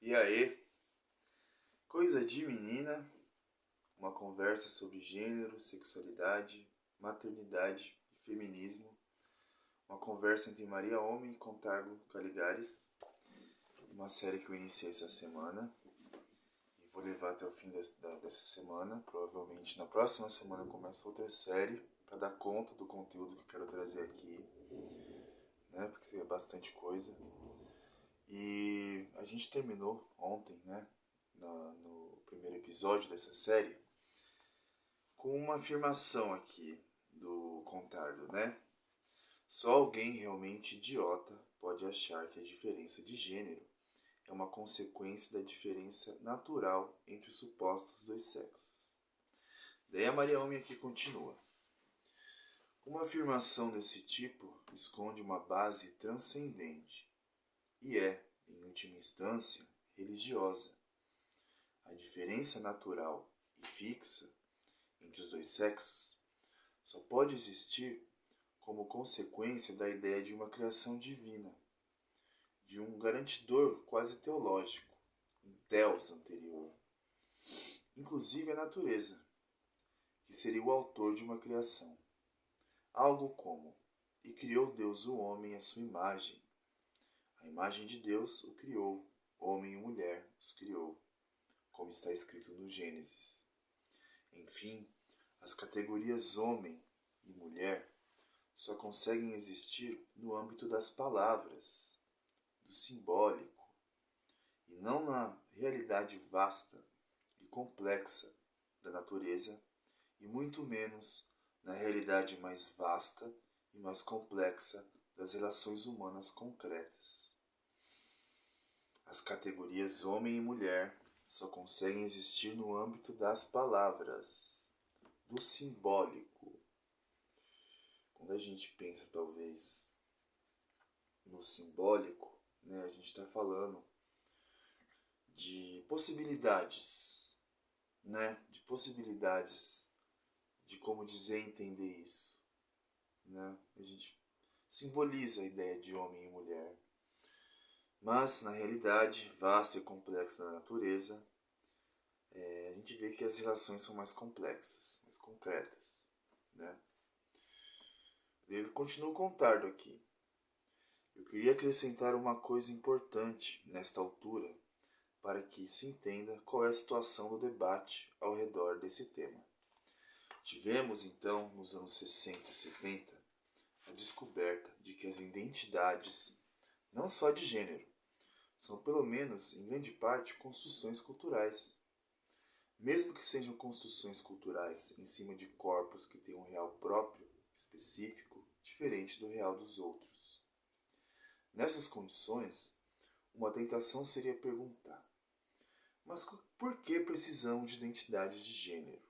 E aí, coisa de menina, uma conversa sobre gênero, sexualidade, maternidade e feminismo, uma conversa entre Maria Homem e Contargo Caligares, uma série que eu iniciei essa semana e vou levar até o fim dessa semana. Provavelmente na próxima semana eu começo outra série para dar conta do conteúdo que eu quero trazer aqui, né? Porque é bastante coisa. E a gente terminou ontem, né? No primeiro episódio dessa série, com uma afirmação aqui do Contardo, né? Só alguém realmente idiota pode achar que a diferença de gênero é uma consequência da diferença natural entre os supostos dois sexos. Daí a Maria Homem aqui continua. Uma afirmação desse tipo esconde uma base transcendente e é, em última instância, religiosa. A diferença natural e fixa entre os dois sexos só pode existir como consequência da ideia de uma criação divina, de um garantidor quase teológico, um Theos anterior, inclusive a natureza, que seria o autor de uma criação. Algo como: e criou Deus o homem à sua imagem. A imagem de Deus o criou, homem e mulher os criou, como está escrito no Gênesis. Enfim, as categorias homem e mulher só conseguem existir no âmbito das palavras, do simbólico, e não na realidade vasta e complexa da natureza, e muito menos na realidade mais vasta e mais complexa das relações humanas concretas. As categorias homem e mulher só conseguem existir no âmbito das palavras, do simbólico. Quando a gente pensa, talvez, no simbólico, né, a gente está falando de possibilidades, né, de possibilidades de como dizer e entender isso, né? A gente simboliza a ideia de homem e mulher, mas na realidade vasta e complexa da natureza, a gente vê que as relações são mais complexas, mais concretas, né? Eu continuo contando aqui. Eu queria acrescentar uma coisa importante nesta altura, para que se entenda qual é a situação do debate ao redor desse tema. Tivemos então, nos anos 60 e 70, a descoberta de que as identidades, não só de gênero, são pelo menos, em grande parte, construções culturais. Mesmo que sejam construções culturais em cima de corpos que têm um real próprio, específico, diferente do real dos outros. Nessas condições, uma tentação seria perguntar: mas por que precisamos de identidade de gênero?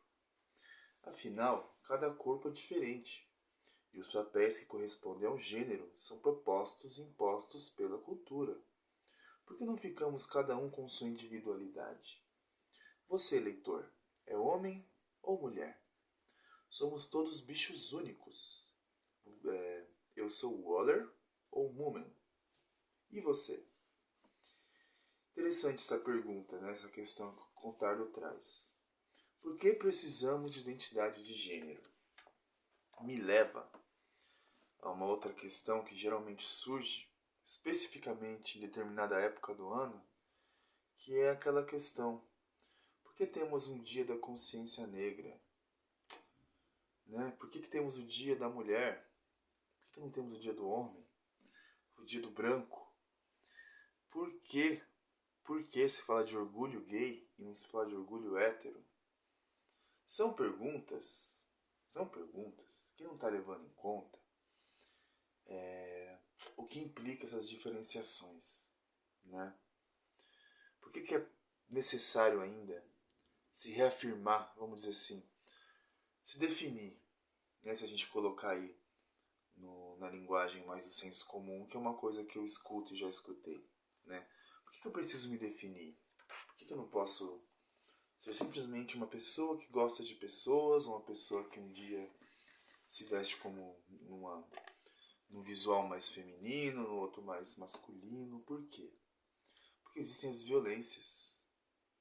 Afinal, cada corpo é diferente, e os papéis que correspondem ao gênero são propostos e impostos pela cultura. Por que não ficamos cada um com sua individualidade? Você, leitor, é homem ou mulher? Somos todos bichos únicos. Eu sou Waller ou Moomin? E você? Interessante essa pergunta, né? Essa questão que o Contardo traz. Por que precisamos de identidade de gênero? Me leva a uma outra questão que geralmente surge, especificamente em determinada época do ano, que é aquela questão: por que temos um dia da consciência negra? Né? Por que temos o dia da mulher? Por que não temos o dia do homem? O dia do branco? Por que? Por que se fala de orgulho gay e não se fala de orgulho hétero? São perguntas que não está levando em conta o que implica essas diferenciações, né? Por que é necessário ainda se reafirmar, vamos dizer assim, se definir, né? Se a gente colocar aí na linguagem mais do senso comum, que é uma coisa que eu escuto e já escutei, né? Por que eu preciso me definir? Por que eu não posso ser simplesmente uma pessoa que gosta de pessoas, uma pessoa que um dia se veste como num visual mais feminino, no outro mais masculino? Por quê? Por porque existem as violências,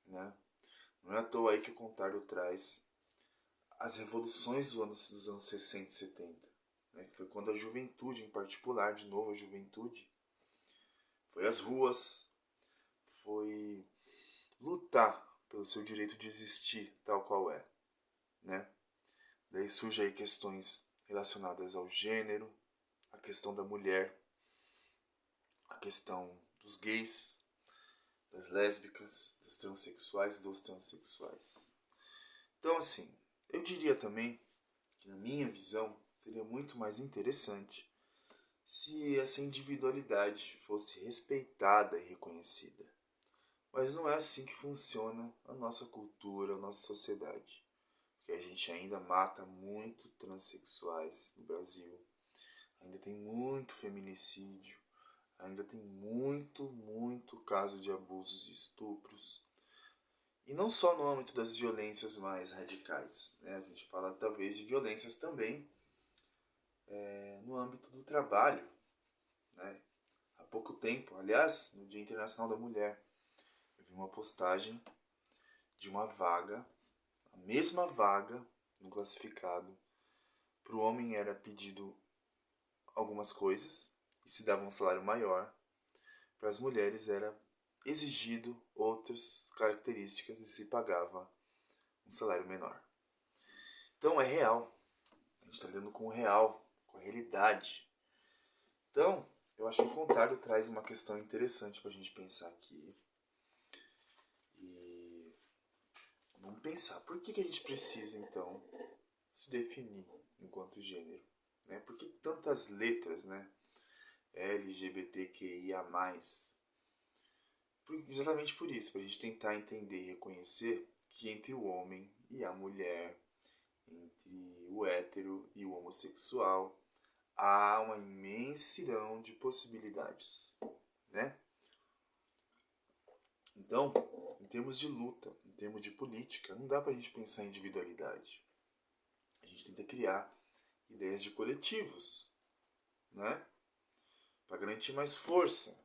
né? Não é à toa aí que o Contardo traz as revoluções dos anos 60 e 70, né? Que foi quando a juventude, em particular, de novo a juventude, foi às ruas, foi lutar pelo seu direito de existir tal qual é, né? Daí surgem aí questões relacionadas ao gênero, a questão da mulher, a questão dos gays, das lésbicas, das transexuais, dos transexuais. Então, assim, eu diria também que, na minha visão, seria muito mais interessante se essa individualidade fosse respeitada e reconhecida. Mas não é assim que funciona a nossa cultura, a nossa sociedade. Porque a gente ainda mata muito transexuais no Brasil, ainda tem muito feminicídio, ainda tem muito caso de abusos e estupros. E não só no âmbito das violências mais radicais, né? A gente fala talvez de violências também no âmbito do trabalho, né? Há pouco tempo, aliás, no Dia Internacional da Mulher, eu vi uma postagem de uma vaga, a mesma vaga no classificado. Para o homem era pedido algumas coisas e se dava um salário maior. Para as mulheres era exigido outras características e se pagava um salário menor. Então é real. A gente está lidando com o real, com a realidade. Então, eu acho que o Contardo traz uma questão interessante para a gente pensar aqui. E vamos pensar, por que a gente precisa, então, se definir enquanto gênero? Né? Por que tantas letras, né? LGBTQIA+. Exatamente por isso, para a gente tentar entender e reconhecer que entre o homem e a mulher, entre o hétero e o homossexual, há uma imensidão de possibilidades, né? Então, em termos de luta, em termos de política, não dá pra gente pensar em individualidade. A gente tenta criar ideias de coletivos, né? Para garantir mais força,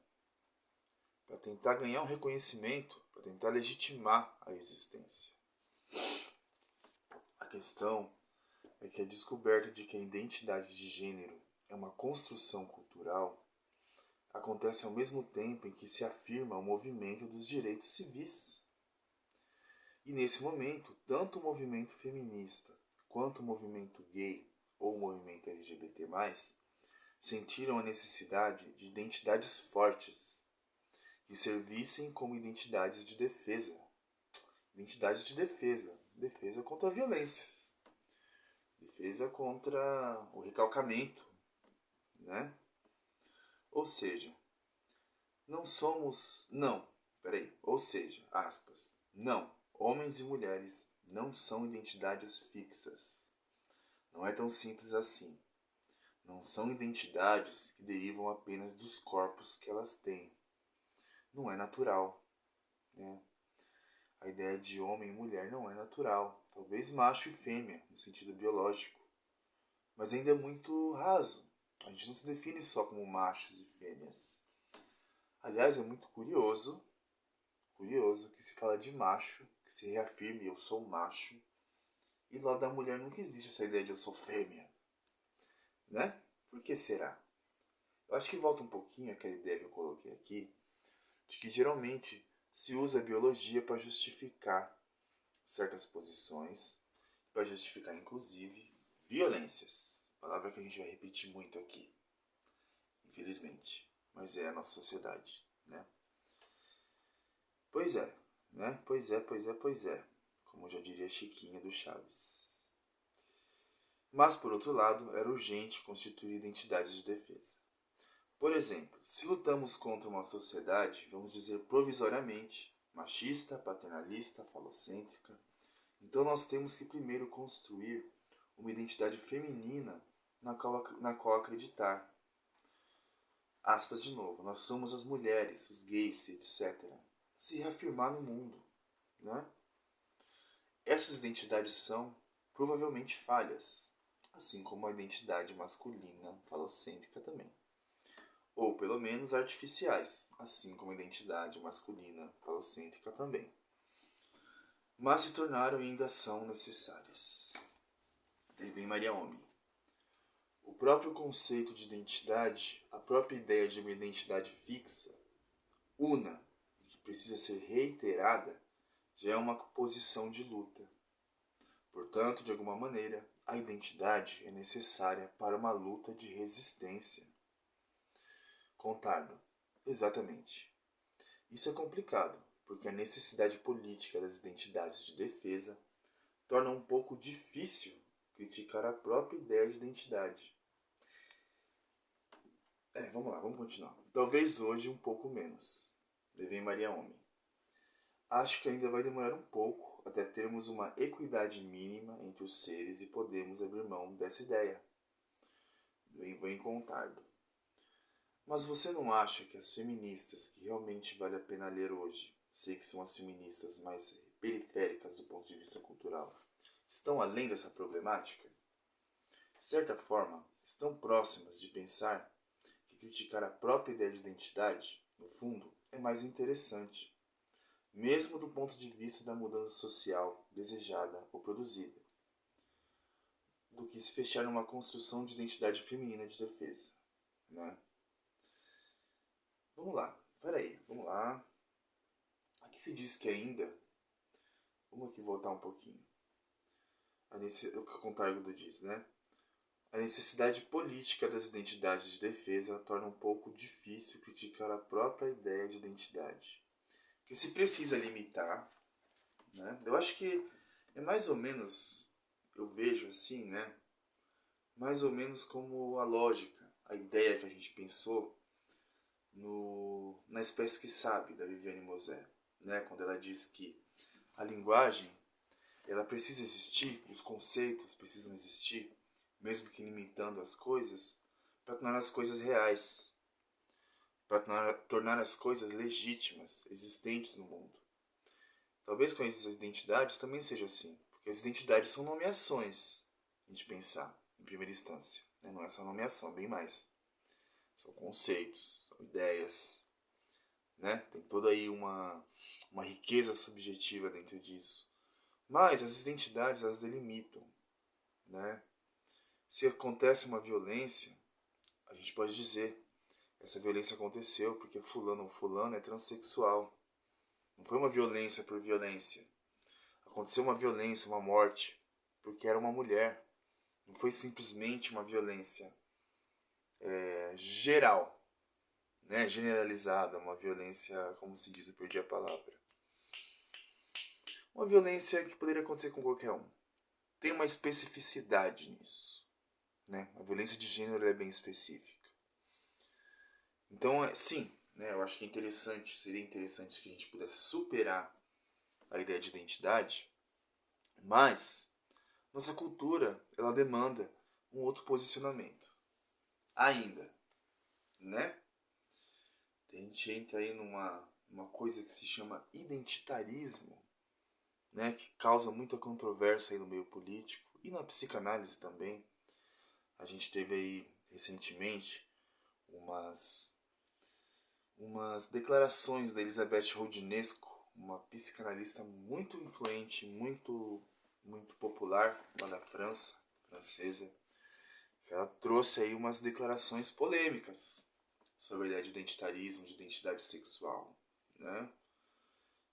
para tentar ganhar um reconhecimento, para tentar legitimar a existência. A questão é que a descoberta de que a identidade de gênero é uma construção cultural acontece ao mesmo tempo em que se afirma o movimento dos direitos civis. E nesse momento, tanto o movimento feminista quanto o movimento gay ou o movimento LGBT+, sentiram a necessidade de identidades fortes que servissem como identidades de defesa. Identidades de defesa. Defesa contra violências. Defesa contra o recalcamento, né? Ou seja, não somos... Não, peraí. Ou seja, aspas. Não, homens e mulheres não são identidades fixas. Não é tão simples assim. Não são identidades que derivam apenas dos corpos que elas têm. Não é natural, né? A ideia de homem e mulher não é natural. Talvez macho e fêmea, no sentido biológico. Mas ainda é muito raso. A gente não se define só como machos e fêmeas. Aliás, é muito curioso que se fala de macho, que se reafirme eu sou macho, e do lado da mulher nunca existe essa ideia de eu sou fêmea, né? Por que será? Eu acho que volta um pouquinho aquela ideia que eu coloquei aqui, de que geralmente se usa a biologia para justificar certas posições, para justificar inclusive violências, palavra que a gente vai repetir muito aqui, infelizmente, mas é a nossa sociedade, né? Pois é, né? Pois é, como já diria Chiquinha do Chaves. Mas, por outro lado, era urgente constituir identidades de defesa. Por exemplo, se lutamos contra uma sociedade, vamos dizer provisoriamente, machista, paternalista, falocêntrica, então nós temos que primeiro construir uma identidade feminina na qual acreditar. Aspas de novo, nós somos as mulheres, os gays, etc. Se reafirmar no mundo, né? Essas identidades são provavelmente falhas, assim como a identidade masculina falocêntrica também. ou pelo menos artificiais, assim como a identidade masculina falocêntrica também. Mas se tornaram e ainda são necessárias. Aí vem Maria Homem. O próprio conceito de identidade, a própria ideia de uma identidade fixa, una, e que precisa ser reiterada, já é uma posição de luta. Portanto, de alguma maneira, a identidade é necessária para uma luta de resistência. Contardo. Exatamente. Isso é complicado, porque a necessidade política das identidades de defesa torna um pouco difícil criticar a própria ideia de identidade. Vamos lá, vamos continuar. Talvez hoje um pouco menos. Levei Maria Homem. Acho que ainda vai demorar um pouco até termos uma equidade mínima entre os seres e podemos abrir mão dessa ideia. Vem Contardo. Mas você não acha que as feministas que realmente vale a pena ler hoje, sei que são as feministas mais periféricas do ponto de vista cultural, estão além dessa problemática? De certa forma, estão próximas de pensar que criticar a própria ideia de identidade, no fundo, é mais interessante, mesmo do ponto de vista da mudança social desejada ou produzida, do que se fechar numa construção de identidade feminina de defesa, né? Vamos lá, peraí, vamos lá. Aqui se diz que ainda... Vamos aqui voltar um pouquinho. O que o Contardo diz, né? A necessidade política das identidades de defesa torna um pouco difícil criticar a própria ideia de identidade. Que se precisa limitar, né? Eu acho que é mais ou menos, eu vejo assim, né? Mais ou menos como a lógica, a ideia que a gente pensou na Espécie que Sabe, da Viviane Mosé, né? Quando ela diz que a linguagem, ela precisa existir, os conceitos precisam existir, mesmo que limitando as coisas, para tornar as coisas reais, para tornar as coisas legítimas, existentes no mundo. Talvez com essas identidades também seja assim, porque as identidades são nomeações, a gente pensar, em primeira instância. Né? Não é só nomeação, é bem mais. São conceitos, são ideias, né? Tem toda aí uma riqueza subjetiva dentro disso. Mas as identidades, elas delimitam, né? Se acontece uma violência, a gente pode dizer, essa violência aconteceu porque fulano ou fulano é transexual. Não foi uma violência por violência. Aconteceu uma violência, uma morte, porque era uma mulher. Não foi simplesmente uma violência geral, né? Generalizada, uma violência, como se diz, eu perdi a palavra. Uma violência que poderia acontecer com qualquer um. Tem uma especificidade nisso, né? A violência de gênero é bem específica. Então, sim, né? Eu acho que seria interessante que a gente pudesse superar a ideia de identidade, mas nossa cultura, ela demanda um outro posicionamento. Ainda, né? A gente entra aí numa coisa que se chama identitarismo, né? Que causa muita controvérsia aí no meio político e na psicanálise também. A gente teve aí recentemente umas declarações da Elizabeth Roudinesco, uma psicanalista muito influente, muito popular lá da França, francesa. Ela trouxe aí umas declarações polêmicas sobre a ideia de identitarismo, de identidade sexual, né?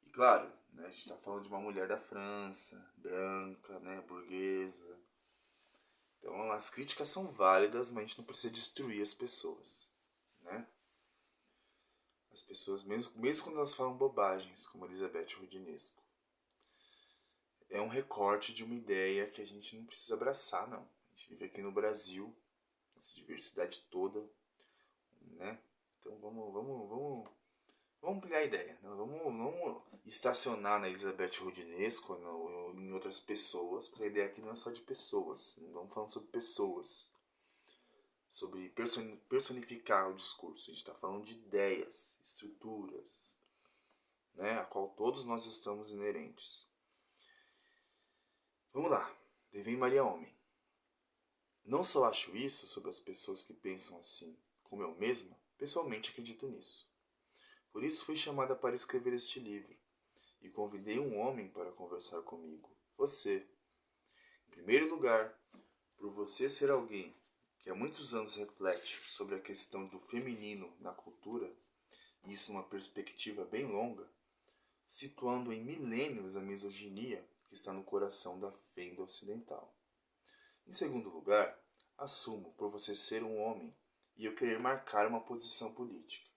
E claro, né, a gente está falando de uma mulher da França, branca, né, burguesa. Então as críticas são válidas, mas a gente não precisa destruir as pessoas, né? As pessoas, mesmo quando elas falam bobagens, como Elizabeth Roudinesco, é um recorte de uma ideia que a gente não precisa abraçar, não. A gente vive aqui no Brasil, essa diversidade toda, né? Então vamos ampliar a ideia. Né? Vamos estacionar na Elizabeth Roudinesco ou em outras pessoas, porque a ideia aqui não é só de pessoas. Não estamos falando sobre pessoas, sobre personificar o discurso. A gente está falando de ideias, estruturas, né? A qual todos nós estamos inerentes. Vamos lá. Devem Maria Homem. Não só acho isso sobre as pessoas que pensam assim, como eu mesma, Pessoalmente acredito nisso. Por isso fui chamada para escrever este livro e convidei um homem para conversar comigo. Você. Em primeiro lugar, por você ser alguém que há muitos anos reflete sobre a questão do feminino na cultura, e isso numa perspectiva bem longa, situando em milênios a misoginia que está no coração da fenda ocidental. Em segundo lugar, assumo por você ser um homem e eu querer marcar uma posição política.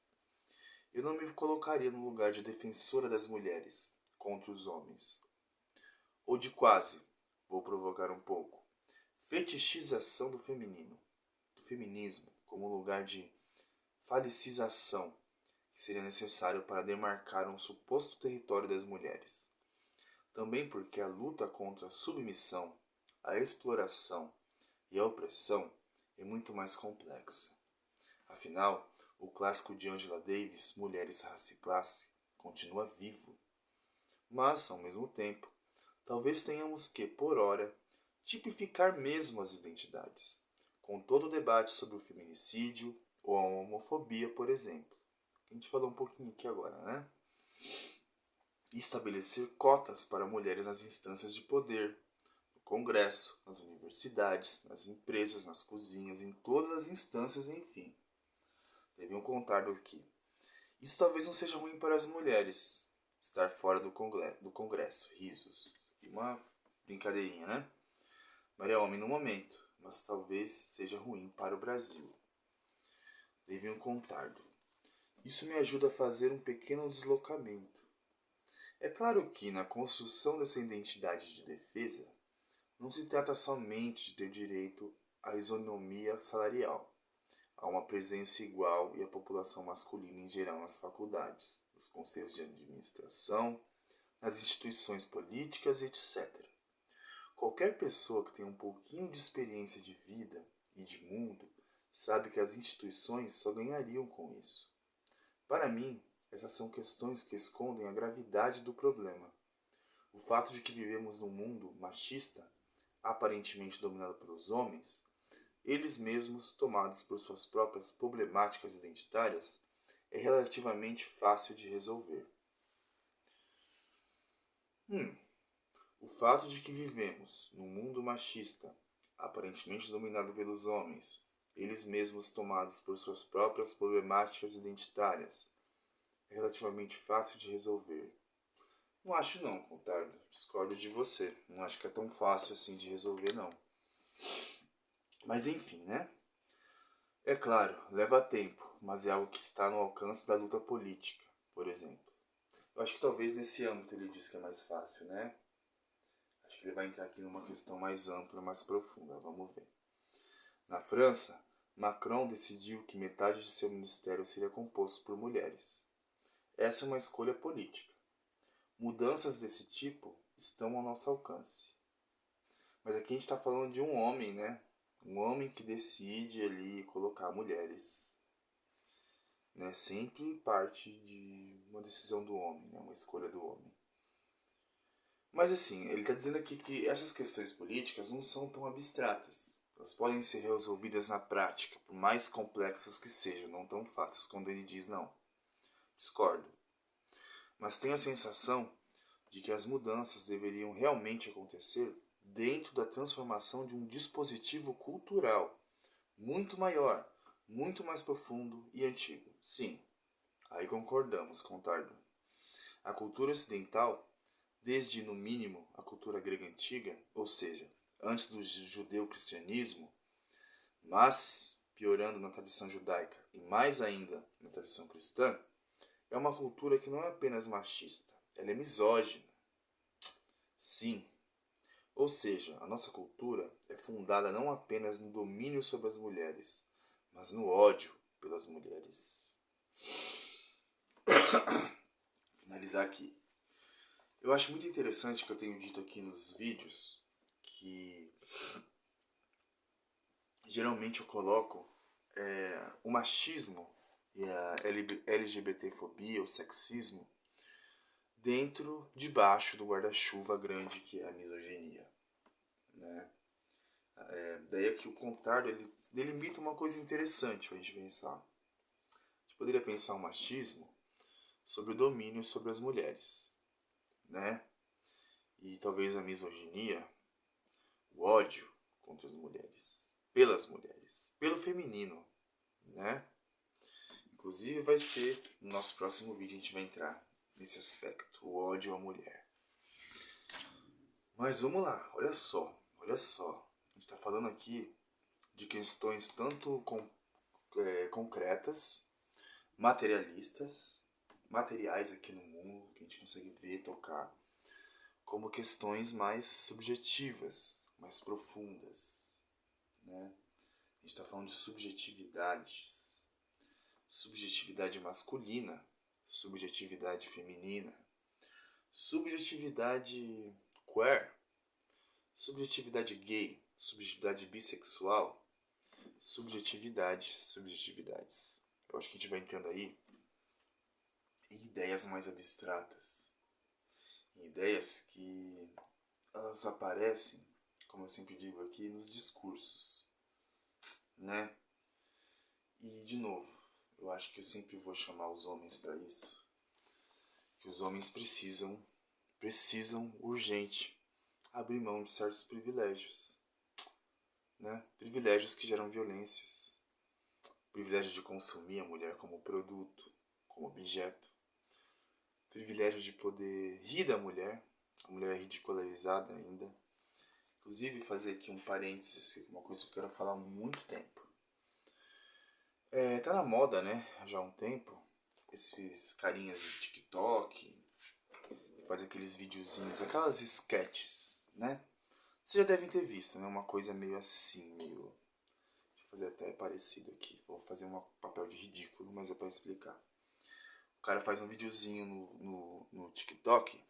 Eu não me colocaria no lugar de defensora das mulheres contra os homens. Ou de quase, vou provocar um pouco, fetichização do feminino, do feminismo, como lugar de falicização que seria necessário para demarcar um suposto território das mulheres. Também porque a luta contra a submissão, a exploração e a opressão é muito mais complexa. Afinal, o clássico de Angela Davis, Mulheres, Raça e Classe, continua vivo. Mas, ao mesmo tempo, talvez tenhamos que, por hora, tipificar mesmo as identidades, com todo o debate sobre o feminicídio ou a homofobia, por exemplo. A gente falou um pouquinho aqui agora, né? E estabelecer cotas para mulheres nas instâncias de poder, no Congresso, nas universidades, nas empresas, nas cozinhas, em todas as instâncias, enfim. Deviam contar do que. Isso talvez não seja ruim para as mulheres, estar fora do Congresso, risos. E uma brincadeirinha, né? Maria Homem no momento, mas talvez seja ruim para o Brasil. Deviam contar. Isso me ajuda a fazer um pequeno deslocamento. É claro que, na construção dessa identidade de defesa, não se trata somente de ter direito à isonomia salarial, a uma presença igual e a população masculina em geral nas faculdades, nos conselhos de administração, nas instituições políticas, etc. Qualquer pessoa que tenha um pouquinho de experiência de vida e de mundo sabe que as instituições só ganhariam com isso. Para mim, essas são questões que escondem a gravidade do problema. O fato de que vivemos num mundo machista, aparentemente dominado pelos homens, eles mesmos tomados por suas próprias problemáticas identitárias, é relativamente fácil de resolver. O fato de que vivemos num mundo machista, aparentemente dominado pelos homens, eles mesmos tomados por suas próprias problemáticas identitárias, é relativamente fácil de resolver. Não acho não, Contardo. Discordo de você. Não acho que é tão fácil assim de resolver, não. Mas enfim, né? É claro, leva tempo, mas é algo que está no alcance da luta política, por exemplo. Eu acho que talvez nesse âmbito ele diz que é mais fácil, né? Acho que ele vai entrar aqui numa questão mais ampla, mais profunda. Vamos ver. Na França, Macron decidiu que metade de seu ministério seria composto por mulheres. Essa é uma escolha política. Mudanças desse tipo estão ao nosso alcance. Mas aqui a gente está falando de um homem, né? Um homem que decide ali colocar mulheres. Né? Sempre parte de uma decisão do homem, né? Uma escolha do homem. Mas assim, ele está dizendo aqui que essas questões políticas não são tão abstratas. Elas podem ser resolvidas na prática, por mais complexas que sejam, não tão fáceis quando ele diz não. Discordo. Mas tenho a sensação de que as mudanças deveriam realmente acontecer dentro da transformação de um dispositivo cultural muito maior, muito mais profundo e antigo. Sim, aí concordamos, Contardo. A cultura ocidental, desde no mínimo a cultura grega antiga, ou seja, antes do judeu-cristianismo, mas piorando na tradição judaica e mais ainda na tradição cristã, é uma cultura que não é apenas machista, ela é misógina. Sim. Ou seja, a nossa cultura é fundada não apenas no domínio sobre as mulheres, mas no ódio pelas mulheres. Finalizar aqui. Eu acho muito interessante que eu tenho dito aqui nos vídeos que geralmente eu coloco o machismo e a LGBTfobia, o sexismo, debaixo do guarda-chuva grande que é a misoginia. Né? Daí aqui o Contardo ele delimita uma coisa interessante para a gente pensar. poderia pensar o machismo sobre o domínio sobre as mulheres, né? E talvez a misoginia, o ódio contra as mulheres, pelo feminino, né? Inclusive vai ser no nosso próximo vídeo a gente vai entrar nesse aspecto, o ódio à mulher. Mas vamos lá, olha só. A gente está falando aqui de questões tanto concretas, materialistas, materiais aqui no mundo, que a gente consegue ver, tocar, como questões mais subjetivas, mais profundas, né? A gente está falando de subjetividades, subjetividade masculina, subjetividade feminina, subjetividade queer, subjetividade gay, subjetividade bissexual, subjetividades. Eu acho que a gente vai entrando aí em ideias mais abstratas, em ideias que elas aparecem, como eu sempre digo aqui, nos discursos, né? E de novo, eu acho que eu sempre vou chamar os homens para isso, que os homens precisam urgente abrir mão de certos privilégios, né? Privilégios que geram violências, privilégio de consumir a mulher como produto, como objeto, privilégio de poder rir da mulher, a mulher é ridicularizada ainda. Inclusive, fazer aqui um parênteses, uma coisa que eu quero falar há muito tempo. Tá na moda, né, já há um tempo, esses carinhas de TikTok, que faz aqueles videozinhos, aquelas sketches, né? Vocês já devem ter visto, né, uma coisa meio assim, meio... Deixa eu fazer até parecido aqui, vou fazer um papel de ridículo, mas é pra explicar. O cara faz um videozinho no TikTok,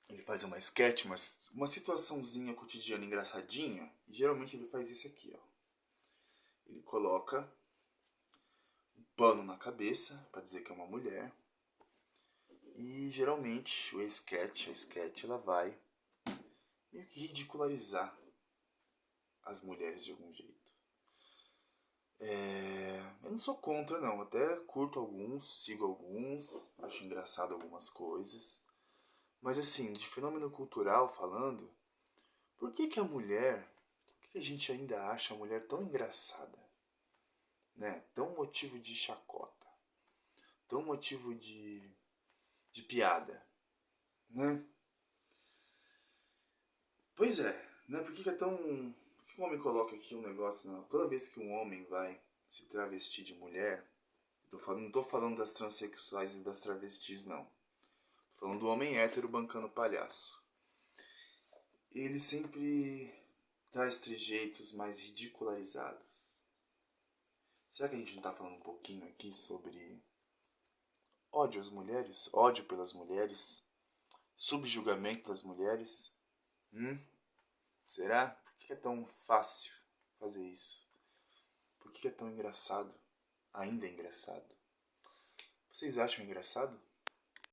ele faz uma sketch, uma situaçãozinha cotidiana engraçadinha, e geralmente ele faz isso aqui, ó. Ele coloca um pano na cabeça para dizer que é uma mulher, e geralmente a sketch ela vai meio que ridicularizar as mulheres de algum jeito. Eu não sou contra não, até curto alguns, sigo alguns, acho engraçado algumas coisas. Mas assim, de fenômeno cultural falando, por que a mulher, por que a gente ainda acha a mulher tão engraçada? Né? Tão motivo de chacota, tão motivo de piada, né? Pois é, né? Por que é tão... Por que o homem coloca aqui um negócio, não? Toda vez que um homem vai se travestir de mulher, não tô falando das transexuais e das travestis, não. Tô falando do homem hétero bancando palhaço. Ele sempre traz trejeitos mais ridicularizados. Será que a gente não tá falando um pouquinho aqui sobre ódio às mulheres? Ódio pelas mulheres? Subjugamento das mulheres? Será? Por que é tão fácil fazer isso? Por que é tão engraçado? Ainda é engraçado. Vocês acham engraçado?